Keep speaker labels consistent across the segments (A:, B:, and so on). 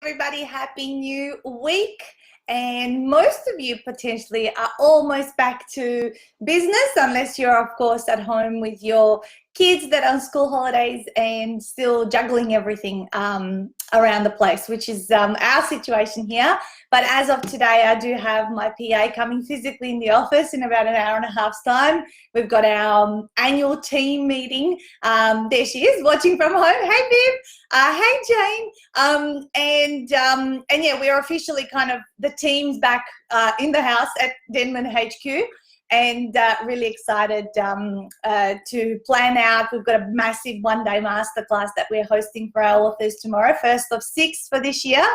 A: everybody. Happy new week. And most of you potentially are almost back to business, unless you're, of course, at home with your kids that are on school holidays and still juggling everything around the place, which is our situation here. But as of today, I do have my PA coming physically in the office in about an hour and a half's time. We've got our annual team meeting. There she is, watching from home. Hey, Viv. Hey, Jane. And yeah, we're officially kind of the team's back in the house at Denman HQ. And really excited to plan out. We've got a massive one-day masterclass that we're hosting for our authors tomorrow, first of 6 for this year.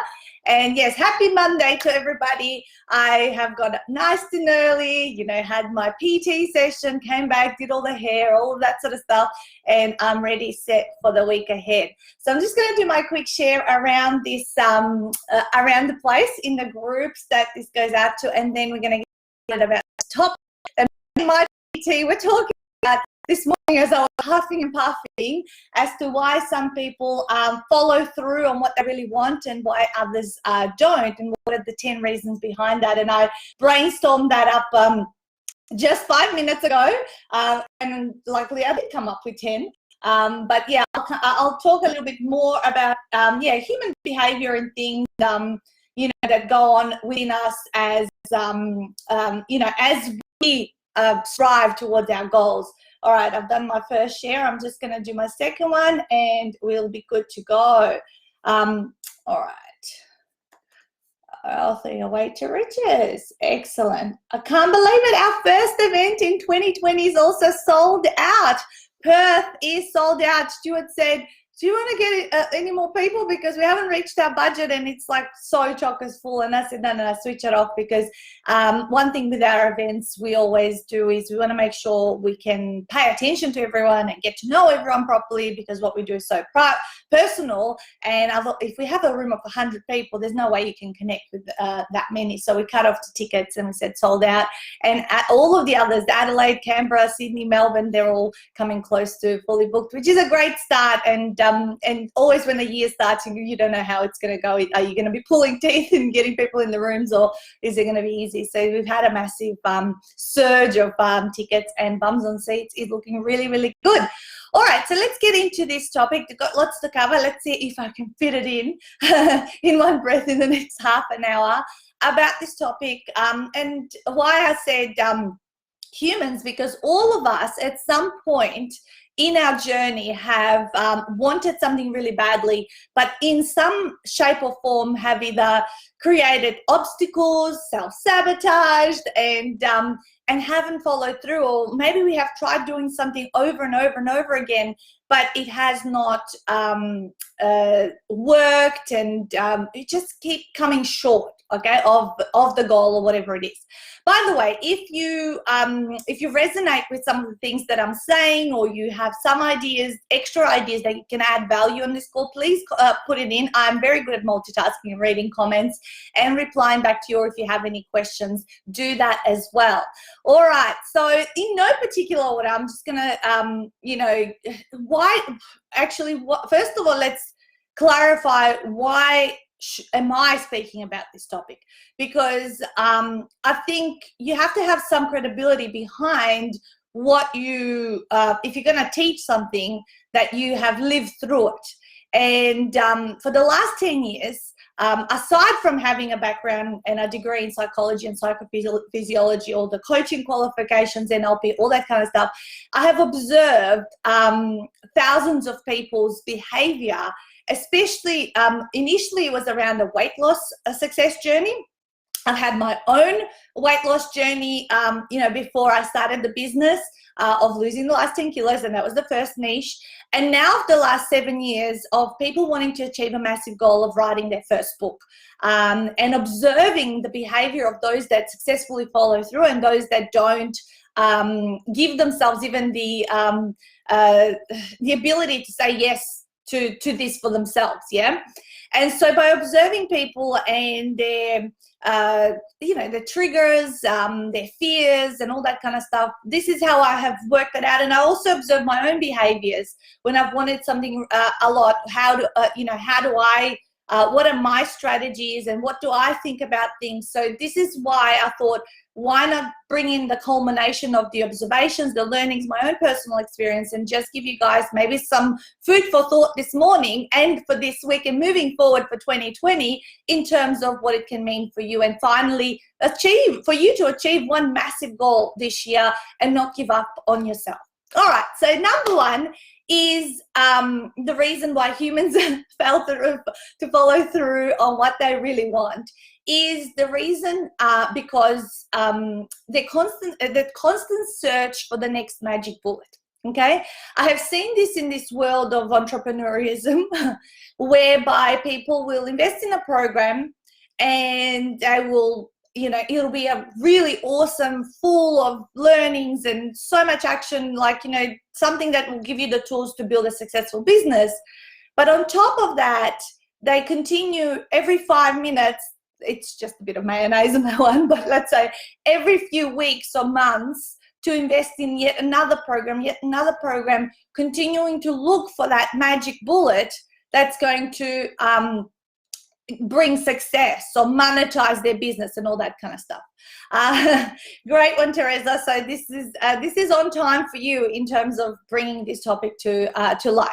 A: And yes, happy Monday to everybody. I have got up nice and early, you know, had my PT session, came back, did all the hair, all of that sort of stuff, and I'm ready, set for the week ahead. So I'm just going to do my quick share around this, around the place in the groups that this goes out to, and then we're going to get about the top. And my PT, we're talking about this morning as I was huffing and puffing as to why some people follow through on what they really want and why others don't, and what are the 10 reasons behind that. And I brainstormed that up just 5 minutes ago, and luckily I did come up with 10. But yeah, I'll talk a little bit more about yeah, human behavior and things you know, that go on within us as you know, as we strive towards our goals. All right, I've done my first share. I'm just going to do my second one and we'll be good to go. All right. Healthy away to riches. Excellent. I can't believe it. Our first event in 2020 is also sold out. Perth is sold out. Stuart said, do you want to get any more people, because we haven't reached our budget and it's like so chockers full. And I said, no, switch it off, because one thing with our events we always do is we want to make sure we can pay attention to everyone and get to know everyone properly, because what we do is so personal. And if we have a room of 100 people, there's no way you can connect with that many. So we cut off the tickets and we said sold out. And all of the others, Adelaide, Canberra, Sydney, Melbourne, they're all coming close to fully booked, which is a great start. And always when the year starts, you don't know how it's going to go. Are you going to be pulling teeth and getting people in the rooms, or is it going to be easy? So we've had a massive surge of tickets, and bums on seats is looking really, really good. All right, so let's get into this topic. We've got lots to cover. Let's see if I can fit it in one breath in the next half an hour about this topic, and why I said humans, because all of us at some point in our journey have wanted something really badly, but in some shape or form have either created obstacles, self-sabotaged, and haven't followed through. Or maybe we have tried doing something over and over and over again, but it has not worked, and it just keep coming short, okay, of the goal or whatever it is. By the way, if you resonate with some of the things that I'm saying, or you have some ideas, extra ideas that you can add value on this call, please put it in. I'm very good at multitasking and reading comments and replying back to you, or if you have any questions, do that as well. All right, so in no particular order, I'm just gonna, you know, first of all, let's clarify why am I speaking about this topic, because I think you have to have some credibility behind what you, if you're going to teach something, that you have lived through it. And for the last 10 years, aside from having a background and a degree in psychology and psychophysiology, all the coaching qualifications, NLP, all that kind of stuff, I have observed thousands of people's behavior. Especially initially it was around a weight loss success journey. I've had my own weight loss journey, you know, before I started the business of losing the last 10 kilos, and that was the first niche. And now the last 7 years of people wanting to achieve a massive goal of writing their first book, and observing the behavior of those that successfully follow through and those that don't give themselves even the ability to say yes to this for themselves, yeah? And so by observing people and their, you know, their triggers, their fears and all that kind of stuff, this is how I have worked it out. And I also observe my own behaviors when I've wanted something a lot. You know, how do I what are my strategies and what do I think about things. So this is why I thought, why not bring in the culmination of the observations, the learnings, my own personal experience, and just give you guys maybe some food for thought this morning and for this week and moving forward for 2020 in terms of what it can mean for you, and finally for you to achieve one massive goal this year and not give up on yourself. All right, so number one is the reason why humans fail to follow through on what they really want is the reason because the constant search for the next magic bullet. Okay, I have seen this in this world of entrepreneurism whereby people will invest in a program and they will, you know, it'll be a really awesome, full of learnings and so much action, like, you know, something that will give you the tools to build a successful business. But on top of that, they continue every 5 minutes. It's just a bit of mayonnaise on that one, but let's say every few weeks or months to invest in yet another program, continuing to look for that magic bullet that's going to bring success or monetize their business and all that kind of stuff. Great one, Teresa. So this is on time for you in terms of bringing this topic to life.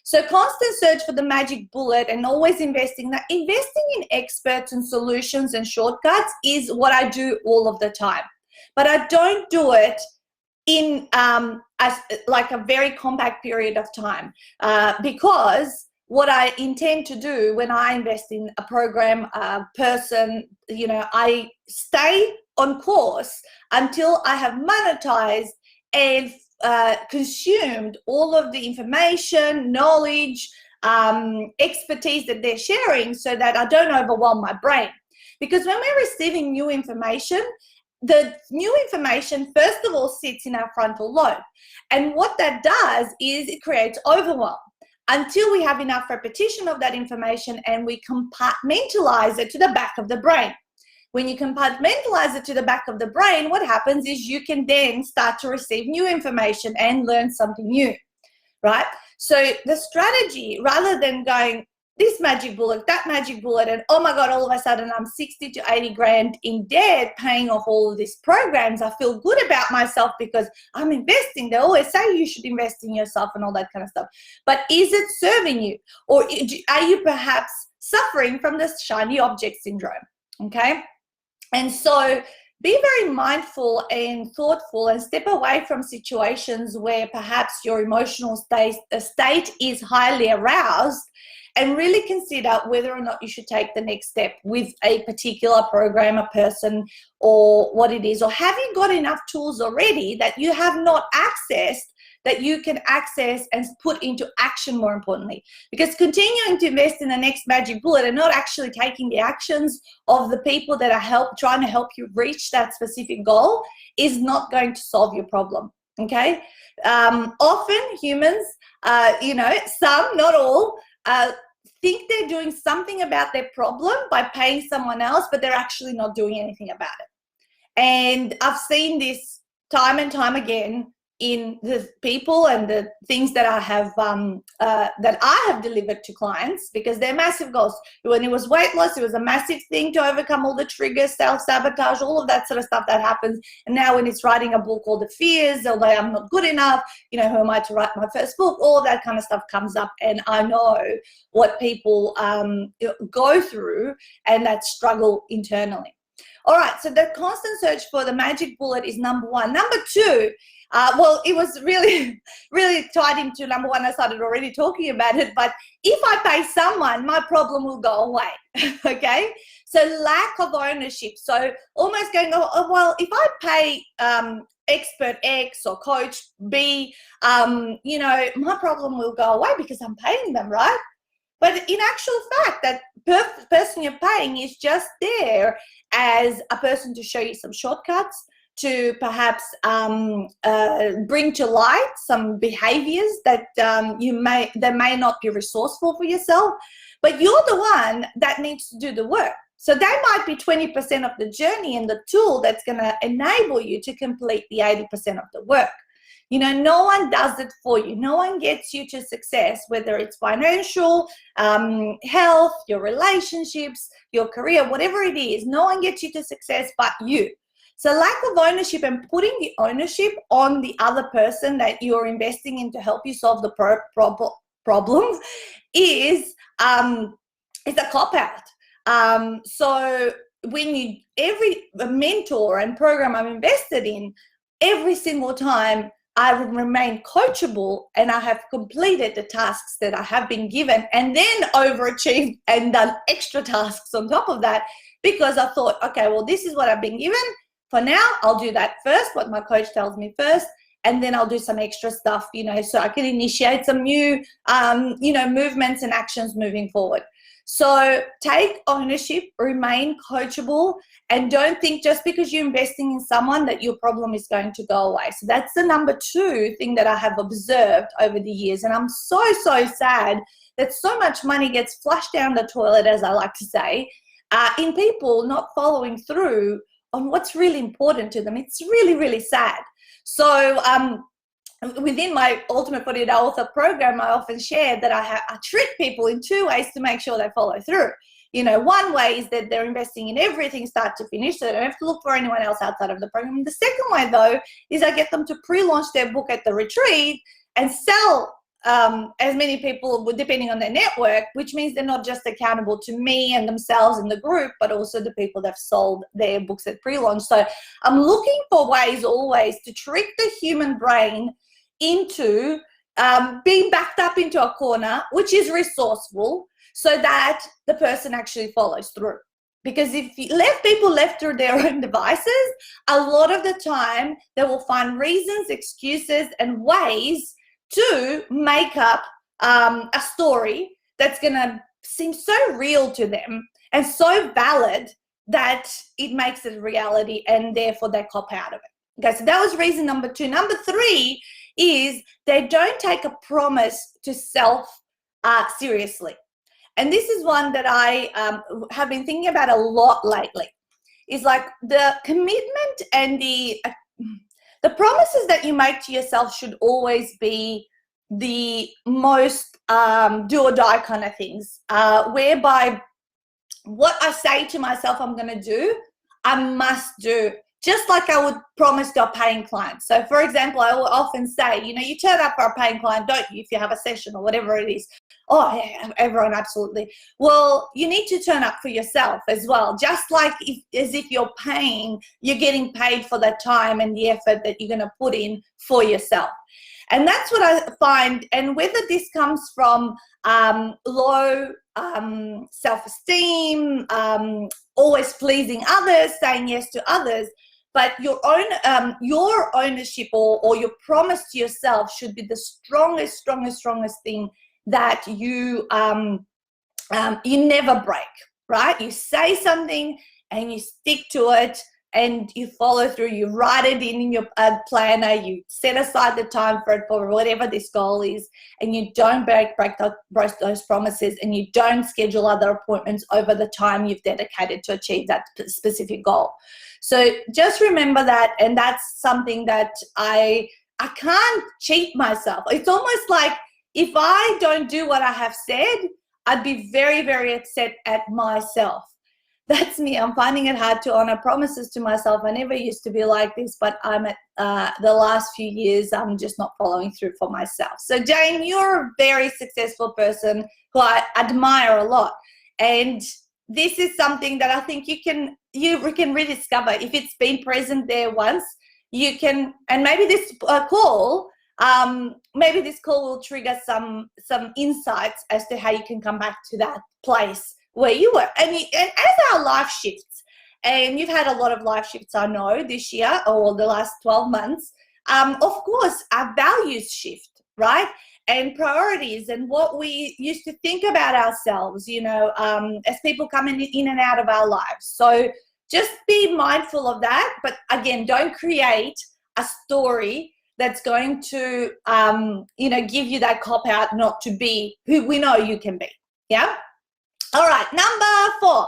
A: So constant search for the magic bullet and always investing in experts and solutions and shortcuts is what I do all of the time. But I don't do it in as like a very compact period of time because what I intend to do when I invest in a program, a person, you know, I stay on course until I have monetized and consumed all of the information, knowledge, expertise that they're sharing so that I don't overwhelm my brain. Because when we're receiving new information, the new information, first of all, sits in our frontal lobe. And what that does is it creates overwhelm until we have enough repetition of that information and we compartmentalize it to the back of the brain. When you compartmentalize it to the back of the brain, what happens is you can then start to receive new information and learn something new, right? So the strategy, rather than going this magic bullet, that magic bullet, and oh my God, all of a sudden I'm 60 to 80 grand in debt paying off all of these programs. I feel good about myself because I'm investing. They always say you should invest in yourself and all that kind of stuff. But is it serving you? Or are you perhaps suffering from this shiny object syndrome? Okay. And so be very mindful and thoughtful and step away from situations where perhaps your emotional state is highly aroused, and really consider whether or not you should take the next step with a particular program, a person, or what it is. Or have you got enough tools already that you have not accessed that you can access and put into action, more importantly? Because continuing to invest in the next magic bullet and not actually taking the actions of the people that are trying to help you reach that specific goal is not going to solve your problem, okay? Often humans, you know, some, not all, think they're doing something about their problem by paying someone else, but they're actually not doing anything about it. And I've seen this time and time again in the people and the things that I have delivered to clients, because they're massive goals. When it was weight loss, it was a massive thing to overcome all the triggers, self-sabotage, all of that sort of stuff that happens. And now when it's writing a book, all the fears, although I'm not good enough, you know, who am I to write my first book? All of that kind of stuff comes up, and I know what people go through and that struggle internally. All right, so the constant search for the magic bullet is number one. Number two, well, it was really, really tied into number one. I started already talking about it, but if I pay someone, my problem will go away, okay? So lack of ownership. So almost going, oh, well, if I pay expert X or coach B, you know, my problem will go away because I'm paying them, right? But in actual fact, that person you're paying is just there as a person to show you some shortcuts, to perhaps bring to light some behaviors that that may not be resourceful for yourself, but you're the one that needs to do the work. So that might be 20% of the journey and the tool that's going to enable you to complete the 80% of the work. No one does it for you. No one gets you to success, whether it's financial, health, your relationships, your career, whatever it is. No one gets you to success but you. So lack of ownership and putting the ownership on the other person that you're investing in to help you solve the problem is a cop-out. So when every mentor and program I'm invested in, every single time I remain coachable and I have completed the tasks that I have been given and then overachieved and done extra tasks on top of that, because I thought, okay, well, this is what I've been given. For now, I'll do that first, what my coach tells me first, and then I'll do some extra stuff, so I can initiate some new, movements and actions moving forward. So take ownership, remain coachable, and don't think just because you're investing in someone that your problem is going to go away. So that's the number 2 thing that I have observed over the years. And I'm so, so sad that so much money gets flushed down the toilet, as I like to say, in people not following through on what's really important to them. It's really, really sad. So within my Ultimate 48 Hour Author program, I often share that I trick people in 2 ways to make sure they follow through. One way is that they're investing in everything start to finish, so they don't have to look for anyone else outside of the program. The second way, though, is I get them to pre-launch their book at the retreat and sell as many people, depending on their network, which means they're not just accountable to me and themselves and the group, but also the people that have sold their books at pre-launch. So I'm looking for ways always to trick the human brain into being backed up into a corner, which is resourceful, so that the person actually follows through. Because if you left people left to their own devices, a lot of the time they will find reasons, excuses, and ways to make up a story that's going to seem so real to them and so valid that it makes it a reality, and therefore they cop out of it. Okay, so that was reason number 2. Number 3 is they don't take a promise to self seriously. And this is one that I have been thinking about a lot lately. Is like the commitment and the promises that you make to yourself should always be the most do or die kind of things, whereby what I say to myself I'm going to do, I must do. Just like I would promise to a paying client. So, for example, I will often say, you turn up for a paying client, don't you, if you have a session or whatever it is. Oh, yeah, everyone, absolutely. Well, you need to turn up for yourself as well. Just like as if you're paying, you're getting paid for the time and the effort that you're going to put in for yourself. And that's what I find. And whether this comes from low self-esteem, always pleasing others, saying yes to others, but your ownership or your promise to yourself should be the strongest thing that you never break, right? You say something and you stick to it and you follow through. You write it in your planner. You set aside the time for it, for whatever this goal is, and you don't break those promises, and you don't schedule other appointments over the time you've dedicated to achieve that specific goal. So just remember that, and that's something that I can't cheat myself. It's almost like if I don't do what I have said, I'd be very, very upset at myself. That's me. I'm finding it hard to honor promises to myself. I never used to be like this, but I'm at the last few years, I'm just not following through for myself. So Jane, you're a very successful person who I admire a lot. And this is something that I think you can rediscover. If it's been present there once, you can, and maybe this call will trigger some insights as to how you can come back to that place where you were. And as our life shifts, and you've had a lot of life shifts, I know, this year or the last 12 months, of course, our values shift, right? And priorities and what we used to think about ourselves, as people come in and out of our lives. So just be mindful of that. But again, don't create a story that's going to, give you that cop out not to be who we know you can be. Yeah. All right. Number 4.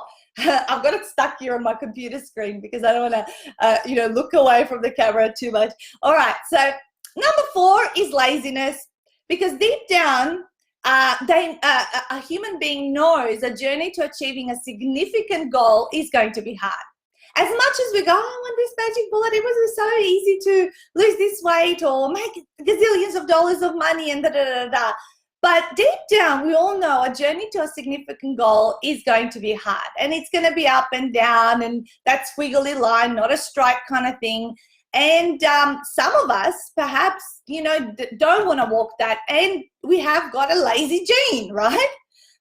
A: I've got it stuck here on my computer screen because I don't want to, look away from the camera too much. All right. So Number 4 is laziness, because deep down, a human being knows a journey to achieving a significant goal is going to be hard. As much as we go, I want this magic bullet, it was so easy to lose this weight or make gazillions of dollars of money and da-da-da-da. But deep down, we all know a journey to a significant goal is going to be hard. And it's going to be up and down and that squiggly line, not a straight kind of thing. And some of us perhaps, don't want to walk that. And we have got a lazy gene, right?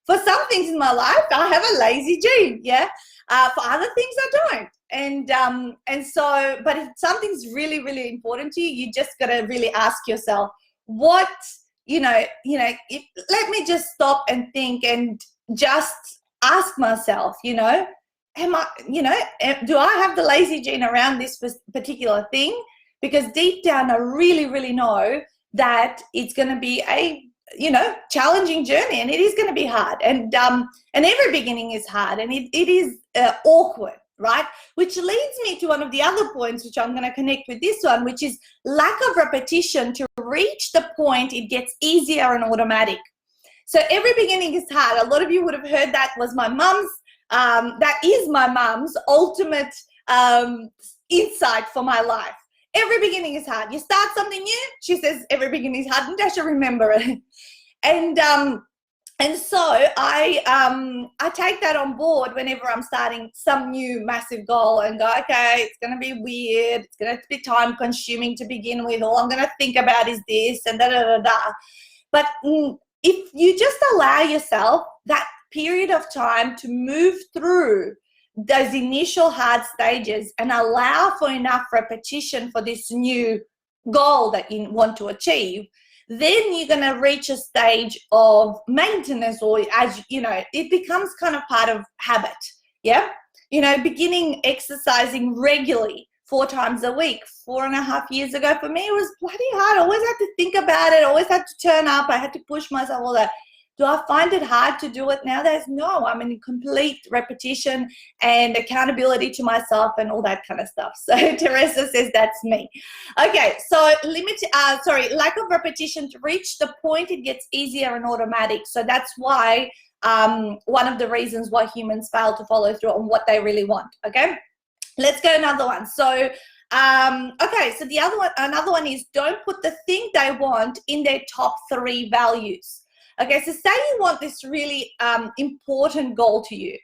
A: For some things in my life, I have a lazy gene, yeah? For other things, I don't. And so, but if something's really, really important to you, you just got to really ask yourself, what, let me just stop and think and just ask myself, am I, do I have the lazy gene around this particular thing? Because deep down, I really, really know that it's going to be a, challenging journey, and it is going to be hard. And every beginning is hard, and it is awkward, right? Which leads me to one of the other points, which I'm going to connect with this one, which is lack of repetition to reach the point it gets easier and automatic. So every beginning is hard. A lot of you would have heard that was my mum's. That is my mum's ultimate insight for my life. Every beginning is hard. You start something new, she says every beginning is hard, and I should remember it. And so I take that on board whenever I'm starting some new massive goal and go, okay, it's going to be weird. It's going to be time consuming to begin with. All I'm going to think about is this and da-da-da-da. But if you just allow yourself that period of time to move through those initial hard stages and allow for enough repetition for this new goal that you want to achieve, then you're going to reach a stage of maintenance, or as it becomes kind of part of habit. Yeah. Beginning exercising regularly 4 times a week, 4.5 years ago for me, it was bloody hard. I always had to think about it. I always had to turn up. I had to push myself, all that. Do I find it hard to do it nowadays? No, I'm in complete repetition and accountability to myself and all that kind of stuff. So Teresa says that's me. Okay, so lack of repetition to reach the point it gets easier and automatic. So that's why one of the reasons why humans fail to follow through on what they really want. Okay, let's go another one. So okay, so another one is don't put the thing they want in their top 3 values. Okay, so say you want this really important goal to you,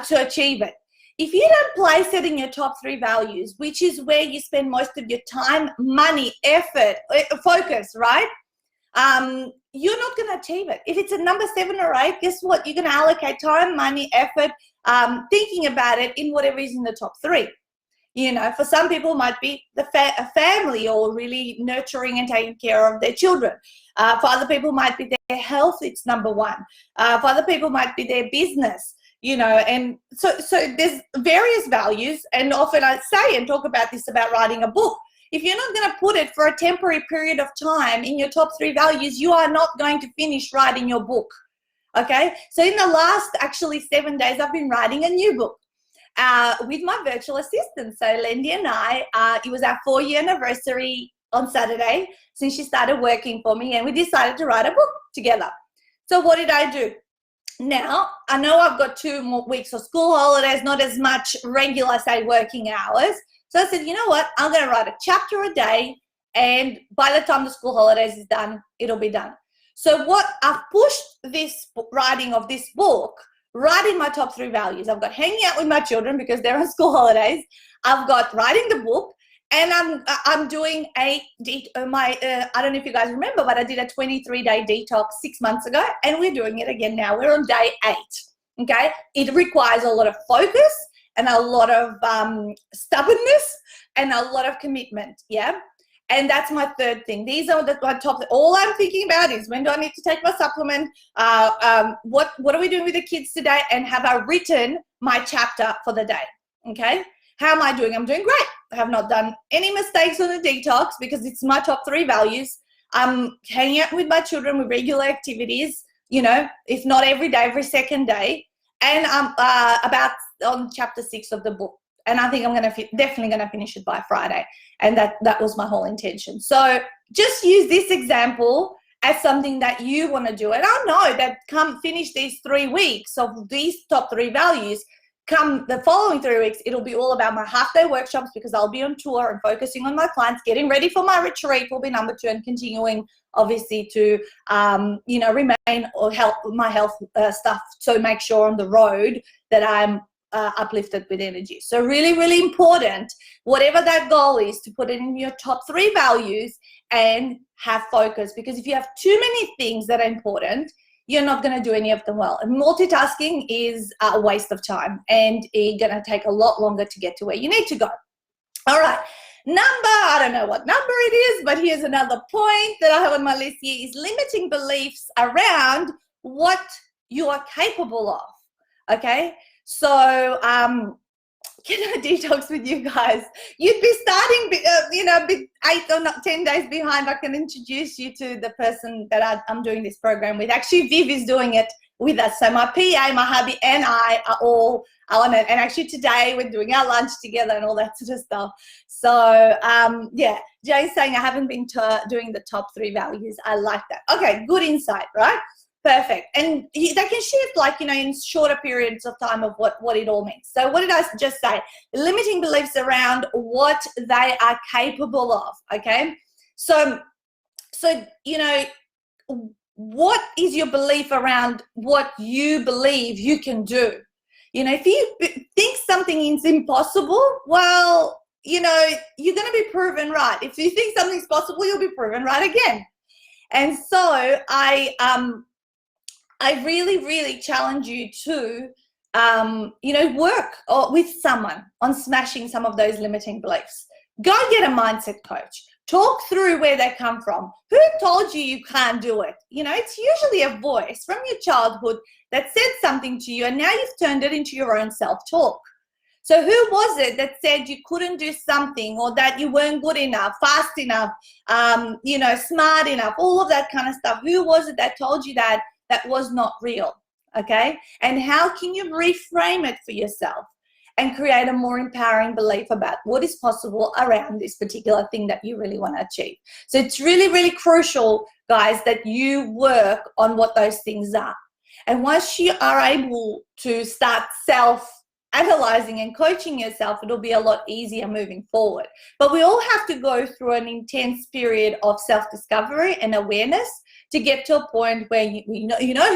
A: to achieve it. If you don't place it in your top 3 values, which is where you spend most of your time, money, effort, focus, right? You're not going to achieve it. If it's a number 7 or 8, guess what? You're going to allocate time, money, effort, thinking about it in whatever is in the top 3. For some people it might be a family, or really nurturing and taking care of their children. For other people it might be their health, it's number 1. For other people it might be their business, and so there's various values. And often I say and talk about this about writing a book. If you're not going to put it for a temporary period of time in your top 3 values, you are not going to finish writing your book. Okay, so in the last 7 days I've been writing a new book. With my virtual assistant. So Lindy and I, it was our 4-year anniversary on Saturday since she started working for me, and we decided to write a book together. So what did I do? Now, I know I've got 2 more weeks of school holidays, not as much regular, say, working hours. So I said, you know what? I'm going to write a chapter a day, and by the time the school holidays is done, it'll be done. So what I've pushed this writing of this book right in my top 3 values. I've got hanging out with my children because they're on school holidays. I've got writing the book, and I'm doing I don't know if you guys remember, but I did a 23-day detox 6 months ago, and we're doing it again now. We're on day 8. Okay, it requires a lot of focus and a lot of stubbornness and a lot of commitment. Yeah. And that's my 3rd thing. These are my top. All I'm thinking about is, when do I need to take my supplement? What are we doing with the kids today? And have I written my chapter for the day? Okay. How am I doing? I'm doing great. I have not done any mistakes on the detox because it's my top 3 values. I'm hanging out with my children with regular activities, if not every day, every second day. And I'm about on chapter 6 of the book. and I think I'm definitely going to finish it by Friday. And that was my whole intention. So just use this example as something that you want to do. And I know that come finish these 3 weeks of these top 3 values, come the following 3 weeks, it'll be all about my half-day workshops, because I'll be on tour and focusing on my clients. Getting ready for my retreat will be number 2, and continuing obviously to remain or help my health stuff, so make sure on the road that I'm uplifted with energy. So really, really important, whatever that goal is, to put it in your top 3 values and have focus, because if you have too many things that are important, you're not going to do any of them well. And multitasking is a waste of time, and it's going to take a lot longer to get to where you need to go. All right. I don't know what number it is, but here's another point that I have on my list here, is limiting beliefs around what you are capable of. Okay. So, can I detox with you guys? You'd be starting, 8 or 10 days behind. I can introduce you to the person that I'm doing this program with. Actually, Viv is doing it with us. So my PA, my hubby, and I are all on it. And actually today we're doing our lunch together and all that sort of stuff. So, yeah, Jay's saying I haven't been doing the top 3 values. I like that. Okay, good insight, right? Perfect. And they can shift in shorter periods of time of what it all means. So what did I just say? Limiting beliefs around what they are capable of, okay? So what is your belief around what you believe you can do? If you think something is impossible, well, you're going to be proven right. If you think something's possible, you'll be proven right again. And so I really, really challenge you to, work with someone on smashing some of those limiting beliefs. Go get a mindset coach. Talk through where they come from. Who told you can't do it? It's usually a voice from your childhood that said something to you, and now you've turned it into your own self-talk. So who was it that said you couldn't do something, or that you weren't good enough, fast enough, smart enough, all of that kind of stuff? Who was it that told you that was not real? Okay? And how can you reframe it for yourself and create a more empowering belief about what is possible around this particular thing that you really want to achieve? So it's really, really crucial, guys, that you work on what those things are. And once you are able to start self-analyzing and coaching yourself, it'll be a lot easier moving forward. But we all have to go through an intense period of self-discovery and awareness to get to a point where you know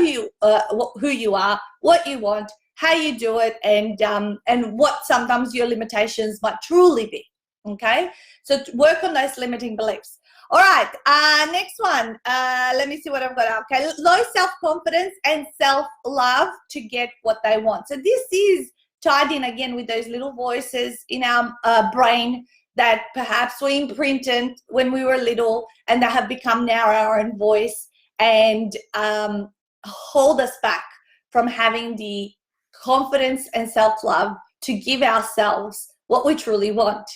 A: who you are, what you want, how you do it, and what sometimes your limitations might truly be. Okay, so work on those limiting beliefs. All right, next one. Let me see what I've got. Okay, low self-confidence and self-love to get what they want. So this is tied in again with those little voices in our brain that perhaps we imprinted when we were little, and that have become now our own voice, and hold us back from having the confidence and self-love to give ourselves what we truly want.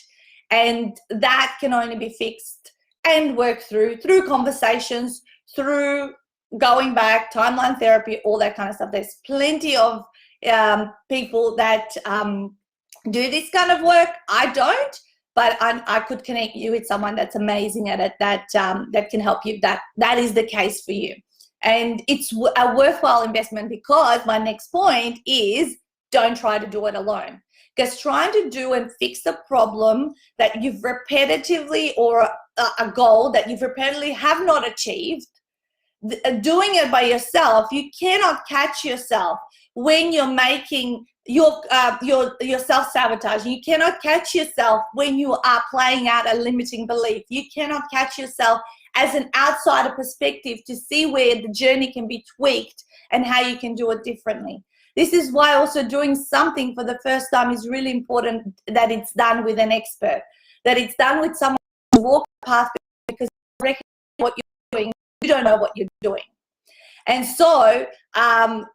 A: And that can only be fixed and worked through conversations, through going back, timeline therapy, all that kind of stuff. There's plenty of people that do this kind of work. I don't, but I could connect you with someone that's amazing at it, that can help you. That is the case for you. And it's a worthwhile investment, because my next point is, don't try to do it alone. Because trying to do and fix a problem that you've repetitively, or a goal that you've repetitively have not achieved, doing it by yourself, you cannot catch yourself when you're making your self-sabotage. You cannot catch yourself when you are playing out a limiting belief. You cannot catch yourself as an outsider perspective to see where the journey can be tweaked and how you can do it differently. This is why also doing something for the first time is really important, that it's done with an expert, that it's done with someone who walks the path, because you recognize what you're doing, you don't know what you're doing. And so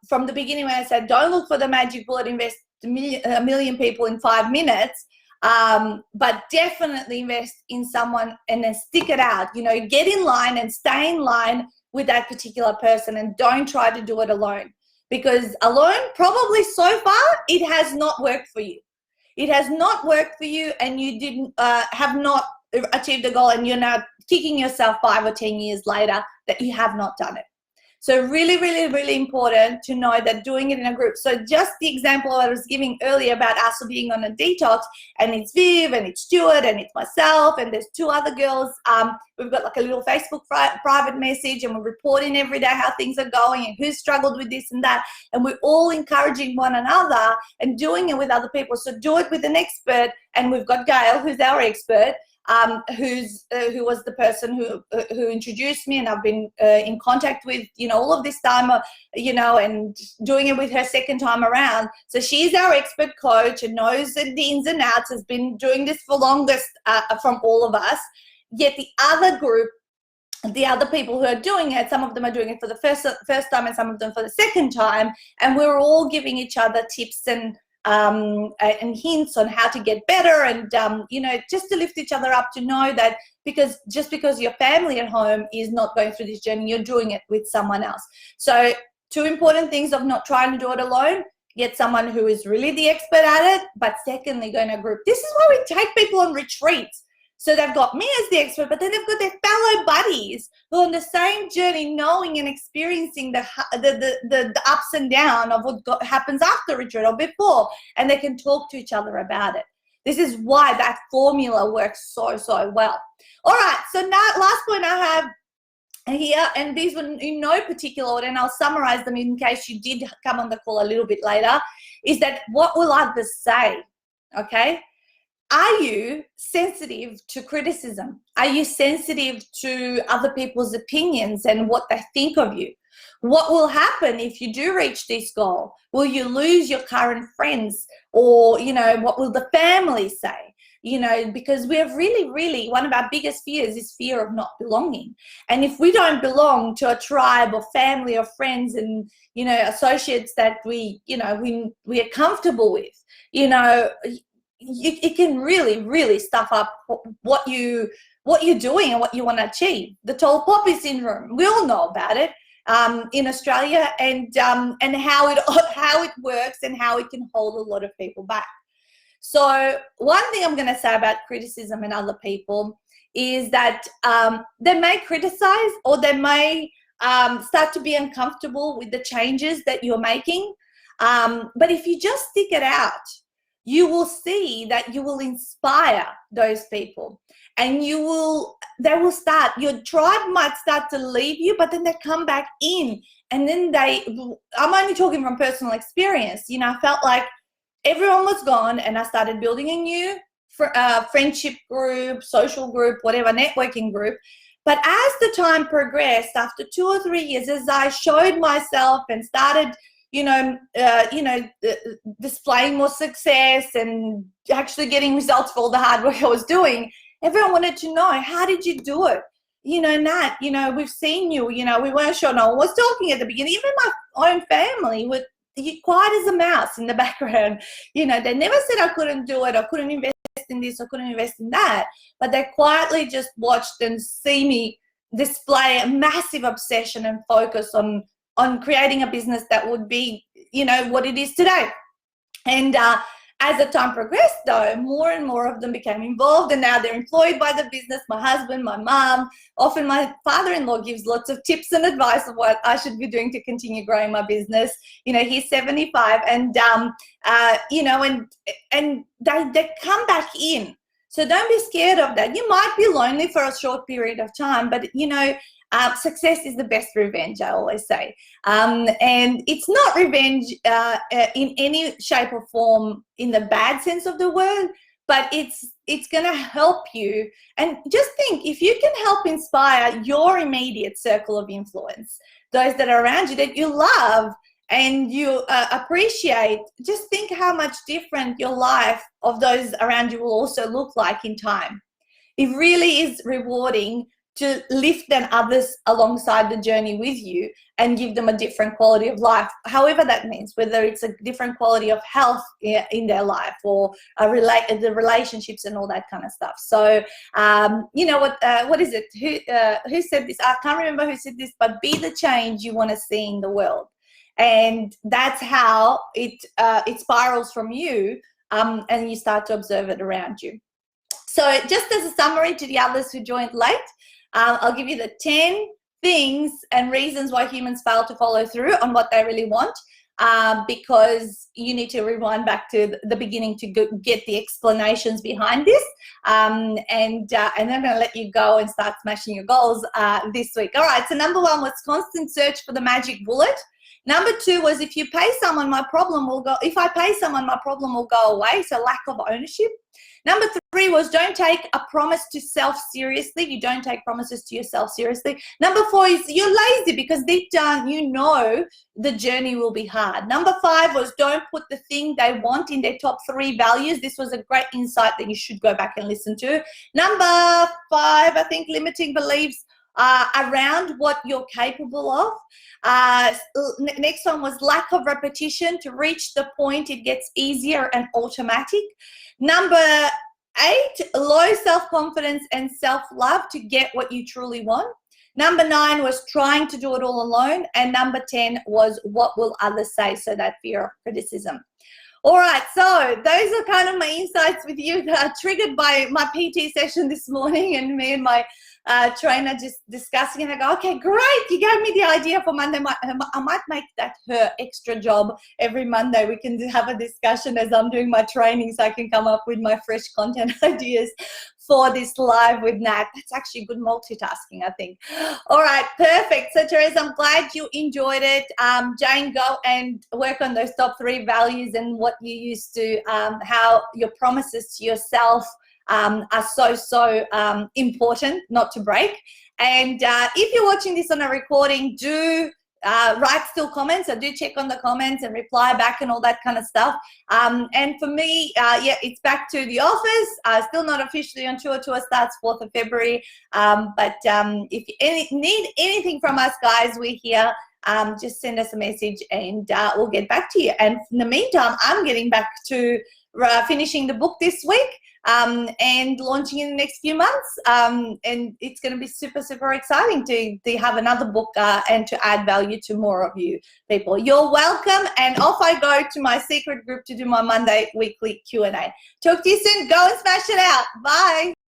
A: from the beginning, when I said, don't look for the magic bullet, invest a million people in 5 minutes, but definitely invest in someone and then stick it out. Get in line and stay in line with that particular person, and don't try to do it alone, because alone, probably so far, it has not worked for you. it has not worked for you, and you didn't have not achieved the goal, and you're now kicking yourself 5 or 10 years later that you have not done it. So really, really, really important to know that doing it in a group. So just the example I was giving earlier about us being on a detox, and it's Viv and it's Stuart and it's myself and there's 2 other girls. We've got like a little Facebook private message, and we're reporting every day how things are going and who's struggled with this and that. And we're all encouraging one another and doing it with other people. So do it with an expert. And we've got Gail, who's our expert. Who was the person who introduced me, and I've been in contact with, all of this time, and doing it with her second time around. So she's our expert coach and knows the ins and outs, has been doing this for longest from all of us. Yet the other group, the other people who are doing it, some of them are doing it for the first time and some of them for the second time, and we're all giving each other tips and hints on how to get better, and just to lift each other up, to know that just because your family at home is not going through this journey, you're doing it with someone else. So 2 important things of not trying to do it alone: get someone who is really the expert at it, but secondly, go in a group. This is why we take people on retreats. So they've got me as the expert, but then they've got their fellow buddies who are on the same journey, knowing and experiencing the ups and downs of what happens after retreat or before, and they can talk to each other about it. This is why that formula works so, so well. All right, so now last point I have here, and these were in no particular order, and I'll summarize them in case you did come on the call a little bit later, is that what will others say, okay? Are you sensitive to criticism? Are you sensitive to other people's opinions and what they think of you? What will happen if you do reach this goal? Will you lose your current friends? Or, what will the family say? Because we have really, one of our biggest fears is fear of not belonging. And if we don't belong to a tribe or family or friends and, associates that we are comfortable with, it can really stuff up what you're doing and what you want to achieve. The tall poppy syndrome, we all know about it in Australia, and how it works and how it can hold a lot of people back. So one thing I'm going to say about criticism and other people is that they may criticize, or they may start to be uncomfortable with the changes that you're making, but if you just stick it out, you will see that you will inspire those people, and your tribe might start to leave you, but then they come back in, and then I'm only talking from personal experience. I felt like everyone was gone, and I started building a new friendship group, social group, whatever, networking group. But as the time progressed, after 2 or 3 years, as I showed myself and started displaying more success and actually getting results for all the hard work I was doing, everyone wanted to know, how did you do it? Nat, we've seen you, we weren't sure no one was talking at the beginning. Even my own family were quiet as a mouse in the background. They never said I couldn't do it, or couldn't invest in this, or couldn't invest in that, but they quietly just watched and see me display a massive obsession and focus on creating a business that would be, what it is today. And as the time progressed, though, more and more of them became involved, and now they're employed by the business. My husband, my mom, often my father-in-law gives lots of tips and advice of what I should be doing to continue growing my business. He's 75, and and they come back in. So don't be scared of that. You might be lonely for a short period of time, but success is the best revenge, I always say. And it's not revenge in any shape or form in the bad sense of the word, but it's going to help you. And just think, if you can help inspire your immediate circle of influence, those that are around you that you love and you appreciate, just think how much different your life of those around you will also look like in time. It really is rewarding to lift then others alongside the journey with you and give them a different quality of life, however that means, whether it's a different quality of health in their life, or the relationships and all that kind of stuff. So, what is it? Who said this? I can't remember who said this, but be the change you want to see in the world. And that's how it spirals from you and you start to observe it around you. So just as a summary to the others who joined late, I'll give you the 10 things and reasons why humans fail to follow through on what they really want, because you need to rewind back to the beginning to get the explanations behind this. And then I'm going to let you go and start smashing your goals this week. All right, so number 1 was constant search for the magic bullet. Number 2 was if you pay someone, my problem will go. If I pay someone, my problem will go away. So lack of ownership. Number 3 was don't take a promise to self seriously. You don't take promises to yourself seriously. Number 4 is you're lazy because deep down you know the journey will be hard. Number 5 was don't put the thing they want in their top 3 values. This was a great insight that you should go back and listen to. Number 5, I think limiting beliefs around what you're capable of. Next one was lack of repetition. To reach the point, it gets easier and automatic. Number 8, low self-confidence and self-love to get what you truly want. Number 9 was trying to do it all alone. And number 10 was what will others say, so that fear of criticism. All right, so those are kind of my insights with you that are triggered by my PT session this morning and me and my trainer just discussing, and I go, okay, great, you gave me the idea for Monday. I might make that her extra job every Monday. We can have a discussion as I'm doing my training so I can come up with my fresh content ideas for this live with Nat. That's actually good multitasking, I think. All right, perfect. So Therese, I'm glad you enjoyed it. Jane, go and work on those top 3 values and what you used to, how your promises to yourself are so important not to break. And if you're watching this on a recording, do write still comments. So do check on the comments and reply back and all that kind of stuff. And for me, yeah, it's back to the office. Still not officially on tour. Tour starts 4th of February. But if you need anything from us, guys, we're here. Just send us a message and we'll get back to you. And in the meantime, I'm getting back to finishing the book this week. And launching in the next few months. And it's going to be super exciting to have another book and to add value to more of you people. You're welcome. And off I go to my secret group to do my Monday weekly Q&A. Talk to you soon. Go and smash it out. Bye.